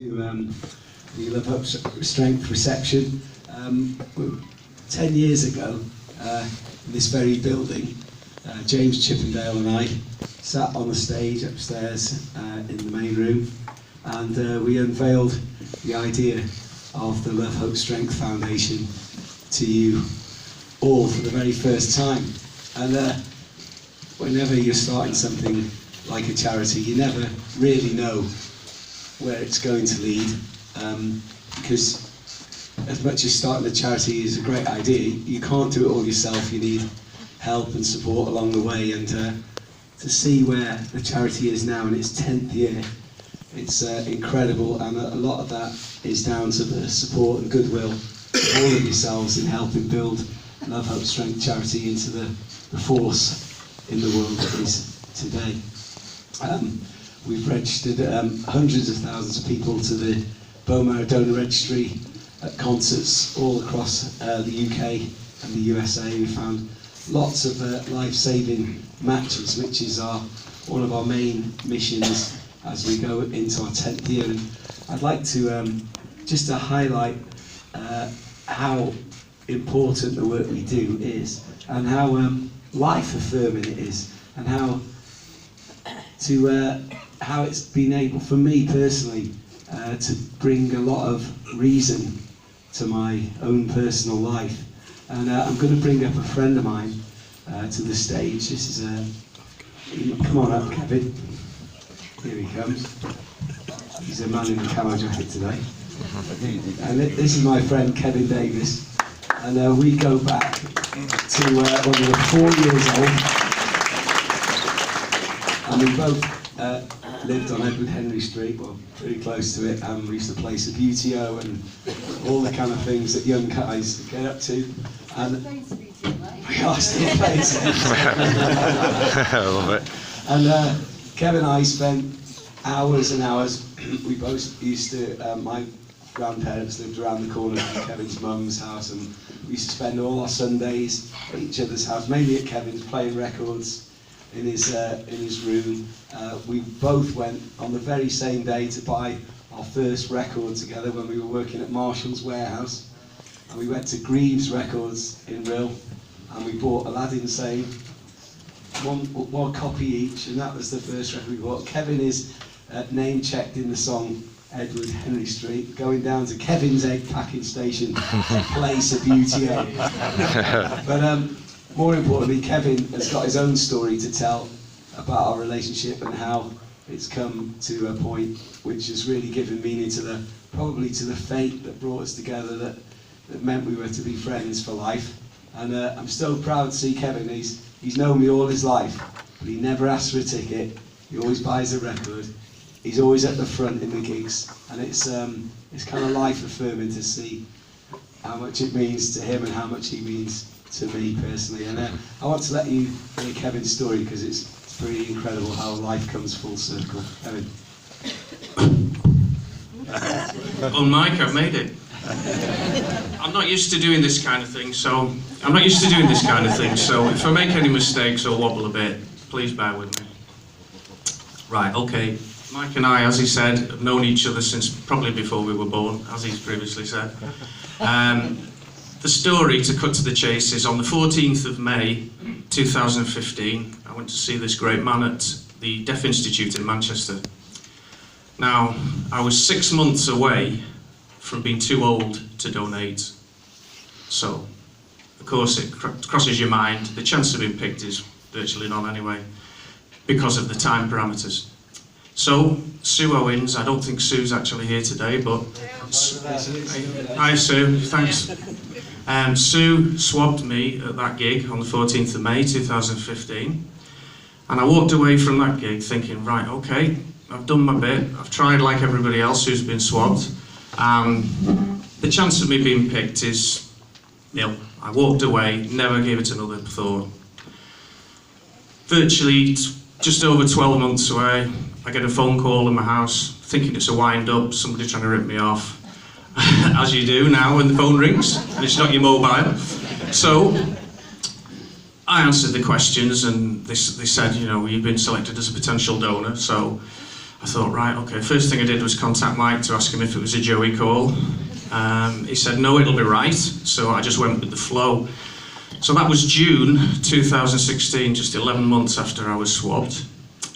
The Love Hope Strength reception. 10 years ago, in this very building, James Chippendale and I sat on the stage upstairs in the main room, and we unveiled the idea of the Love Hope Strength Foundation to you all for the very first time. And whenever you're starting something like a charity, you never really know where it's going to lead, because as much as starting a charity is a great idea, you can't do it all yourself. You need help and support along the way, and to see where the charity is now in its 10th year, it's incredible, and a lot of that is down to the support and goodwill of all of yourselves in helping build Love Hope Strength charity into the force in the world that is today. We've registered hundreds of thousands of people to the Bone Marrow Donor Registry at concerts all across the UK and the USA. We found lots of life-saving matches, which is one of our main missions as we go into our 10th year. And I'd like to just to highlight how important the work we do is, and how life-affirming it is, and how it's been able, for me personally, to bring a lot of reason to my own personal life. And I'm going to bring up a friend of mine to the stage. This is come on up, Kevin. Here he comes. He's a man in a camo jacket today. And this is my friend Kevin Davis. And we go back to when we were 4 years old. And we both lived on Edward Henry Street, well, pretty close to it, and we used to play Subbuteo and all the kind of things that young guys get up to. And we are still playing I love it. And Kevin and I spent hours and hours. We both used to, my grandparents lived around the corner from Kevin's mum's house, and we used to spend all our Sundays at each other's house, mainly at Kevin's, playing records in his room. We both went on the very same day to buy our first record together when we were working at Marshall's warehouse, and we went to Greaves Records in Rill, and we bought Aladdin Sane, one copy each, and that was the first record we bought. Kevin is name checked in the song Edward Henry Street, going down to Kevin's egg packing station to play Subbuteo. But more importantly, Kevin has got his own story to tell about our relationship and how it's come to a point which has really given meaning to probably to the fate that brought us together, that meant we were to be friends for life. And I'm so proud to see Kevin. He's known me all his life, but he never asks for a ticket. He always buys a record. He's always at the front in the gigs, and it's kind of life affirming to see how much it means to him and how much he means to me personally. And I want to let you hear Kevin's story, because it's pretty incredible how life comes full circle. Kevin. On mic, I've made it. I'm not used to doing this kind of thing, so if I make any mistakes or wobble a bit, please bear with me. Right, okay. Mike and I, as he said, have known each other since probably before we were born, as he's previously said. The story, to cut to the chase, is on the 14th of May 2015, I went to see this great man at the Deaf Institute in Manchester. Now, I was 6 months away from being too old to donate. So, of course, it crosses your mind. The chance of being picked is virtually none anyway, because of the time parameters. So, Sue Owens, I don't think Sue's actually here today, but... Hi Sue, thanks. Sue swabbed me at that gig on the 14th of May 2015, and I walked away from that gig thinking, right, okay, I've done my bit, I've tried like everybody else who's been swabbed, and the chance of me being picked is nil. I walked away, never gave it another thought. Virtually just over 12 months away, I get a phone call in my house, thinking it's a wind-up, somebody trying to rip me off, as you do now when the phone rings, and it's not your mobile. So, I answered the questions, and they said, you know, you've been selected as a potential donor, so I thought, right, okay, first thing I did was contact Mike to ask him if it was a Joey call. He said, no, it'll be right, so I just went with the flow. So that was June 2016, just 11 months after I was swabbed.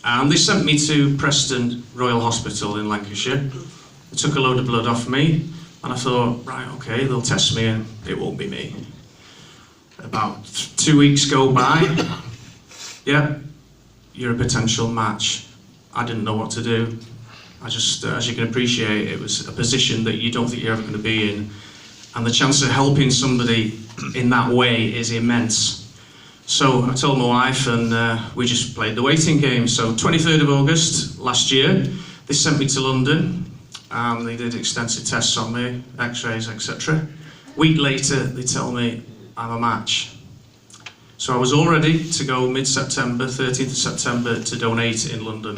And they sent me to Preston Royal Hospital in Lancashire. They took a load of blood off me, and I thought, right, okay, they'll test me and it won't be me. About 2 weeks go by. Yeah, you're a potential match. I didn't know what to do. I just, as you can appreciate, it was a position that you don't think you're ever going to be in. And the chance of helping somebody in that way is immense. So I told my wife, and we just played the waiting game. So 23rd of August last year, they sent me to London, and they did extensive tests on me, x-rays, etc. Week later, they tell me I'm a match. So I was all ready to go mid-September, 13th of September, to donate in London,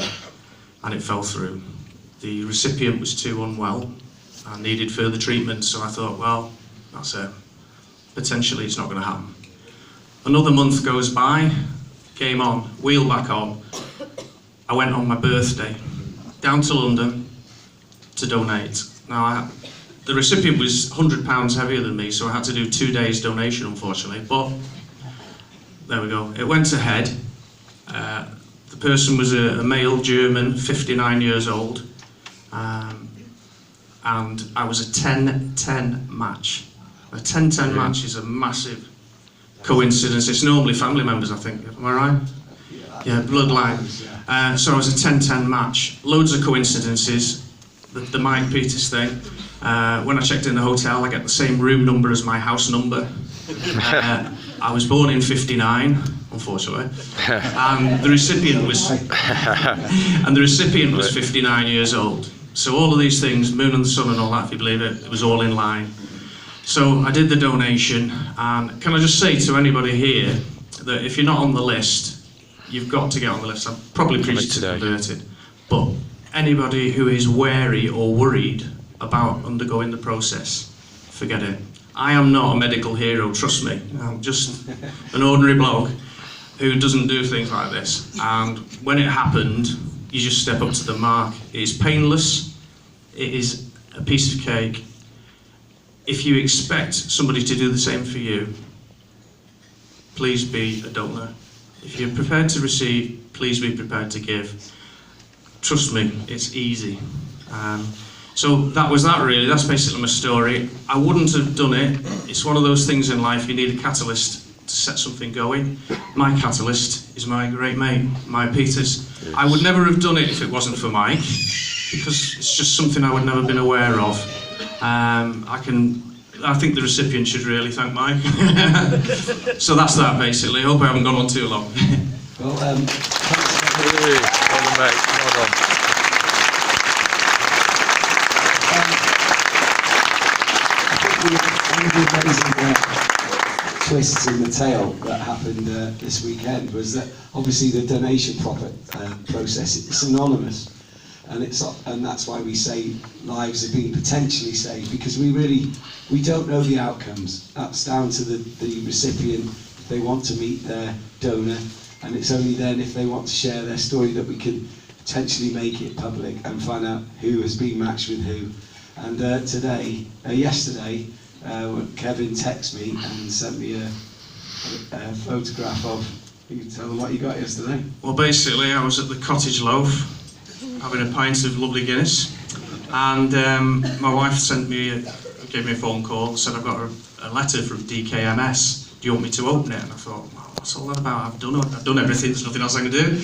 and it fell through. The recipient was too unwell and needed further treatment, so I thought, well, that's it. Potentially it's not going to happen. Another month goes by, game on, wheel back on. I went on my birthday, down to London to donate. Now, the recipient was £100 heavier than me, so I had to do 2 days donation, unfortunately, but there we go. It went ahead. The person was a male German, 59 years old, and I was a 10-10 match. A 10-10 match is a massive coincidence. It's normally family members, I think. Am I right? Yeah, bloodline. So I was a 10-10 match. Loads of coincidences. The Mike Peters thing. When I checked in the hotel, I get the same room number as my house number. I was born in '59, unfortunately, and the recipient was 59 years old. So all of these things, moon and the sun and all that, if you believe it, it was all in line. So I did the donation, and can I just say to anybody here that if you're not on the list, you've got to get on the list. I'm probably preached to converted, but anybody who is wary or worried about undergoing the process, forget it. I am not a medical hero, trust me. I'm just an ordinary bloke who doesn't do things like this. And when it happened, you just step up to the mark. It is painless. It is a piece of cake. If you expect somebody to do the same for you, please be a donor. If you're prepared to receive, please be prepared to give. Trust me, it's easy. So that was that really, that's basically my story. I wouldn't have done it. It's one of those things in life, you need a catalyst to set something going. My catalyst is my great mate, Mike Peters. I would never have done it if it wasn't for Mike, because it's just something I would never been aware of. I think the recipient should really thank Mike. So that's that basically. Hope I haven't gone on too long. Well, one of the amazing twists in the tale that happened this weekend was that obviously the donation process is anonymous, and that's why we say lives have been potentially saved, because we don't know the outcomes. That's down to the recipient if they want to meet their donor, and it's only then if they want to share their story that we can potentially make it public and find out who has been matched with who. And yesterday, Kevin texted me and sent me a photograph of. You can tell them what you got yesterday. Well, basically, I was at the Cottage Loaf having a pint of lovely Guinness, and my wife gave me a phone call and said, I've got a letter from DKMS. Do you want me to open it? And I thought, well, what's all that about? I've done everything. There's nothing else I can do.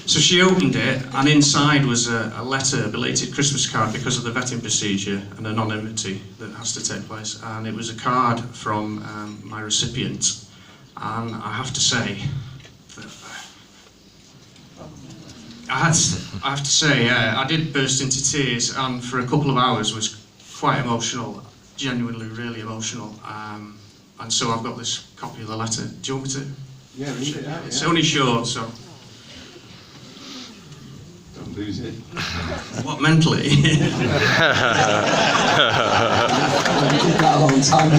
So she opened it, and inside was a letter, a belated Christmas card, because of the vetting procedure and anonymity that has to take place. And it was a card from my recipient. And I have to say, I did burst into tears, and for a couple of hours was quite emotional, genuinely really emotional. And so I've got this copy of the letter. Do you want me to? Yeah, read it out. It's only short, so. Lose it. What, mentally? I did that a long time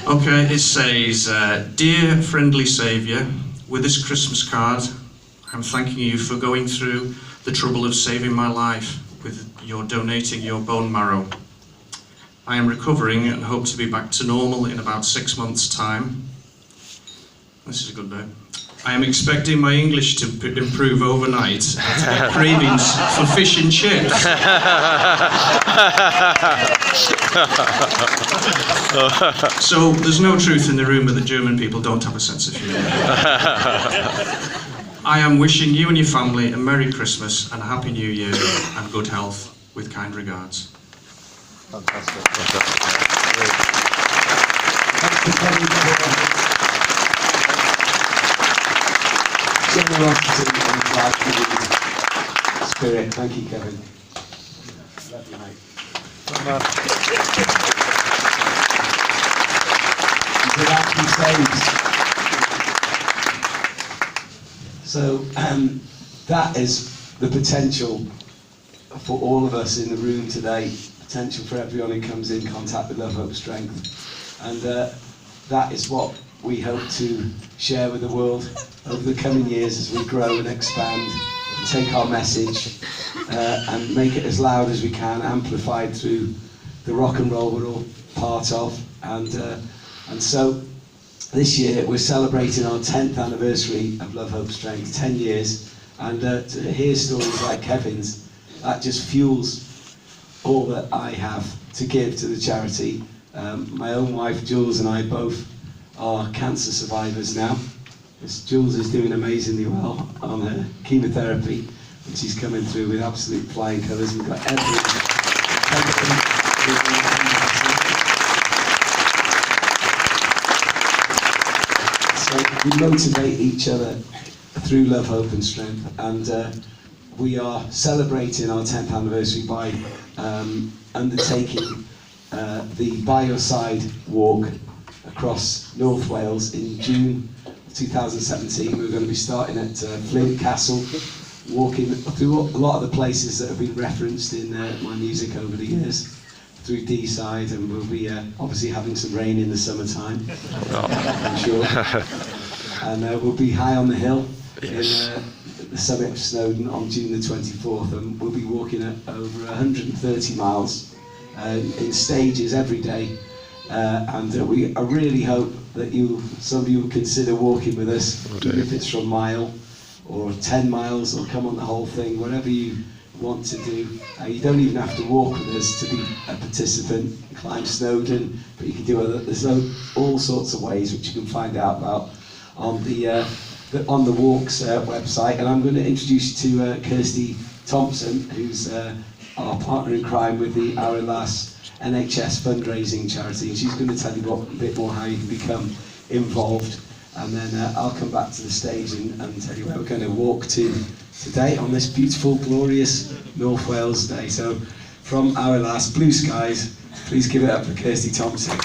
ago. Okay, it says, Dear friendly saviour, with this Christmas card, I'm thanking you for going through the trouble of saving my life with your donating your bone marrow. I am recovering and hope to be back to normal in about 6 months' time. This is a good bit. I am expecting my English to improve overnight and to get cravings for fish and chips. So there's no truth in the rumour that German people don't have a sense of humour. I am wishing you and your family a Merry Christmas and a Happy New Year and good health, with kind regards. Fantastic. Generosity and gratitude. Spirit. Thank you, Kevin. Love you, mate. Without be saved. So that is the potential for all of us in the room today. Potential for everyone who comes in contact with Love, Hope, Strength, and that is what we hope to share with the world over the coming years as we grow and expand and take our message and make it as loud as we can, amplified through the rock and roll we're all part of. And so this year we're celebrating our 10th anniversary of Love, Hope, Strength, 10 years, and to hear stories like Kevin's, that just fuels all that I have to give to the charity. My own wife Jules and I both are cancer survivors now. Jules is doing amazingly well on her chemotherapy, and she's coming through with absolute flying colours. We've got everything. So we motivate each other through Love, Hope and Strength, and we are celebrating our 10th anniversary by undertaking the By Your Side walk across North Wales in June 2017. We're going to be starting at Flint Castle, walking through a lot of the places that have been referenced in my music over the years, through D-Side, and we'll be obviously having some rain in the summertime, I'm sure. And we'll be high on the hill in the summit of Snowdon on June the 24th, and we'll be walking at over 130 miles in stages every day. I really hope that some of you will consider walking with us, even if it's for a mile or 10 miles, or come on the whole thing, whatever you want to do. You don't even have to walk with us to be a participant, climb Snowdon, but you can do there's all sorts of ways which you can find out about on the Walks website. And I'm going to introduce you to Kirsty Thompson, who's our partner in crime with the Our Last NHS fundraising charity, and she's going to tell you a bit more how you can become involved, and then I'll come back to the stage and tell you where we're going to walk to today on this beautiful, glorious North Wales day. So from Our Last, blue skies, please give it up for Kirsty Thompson.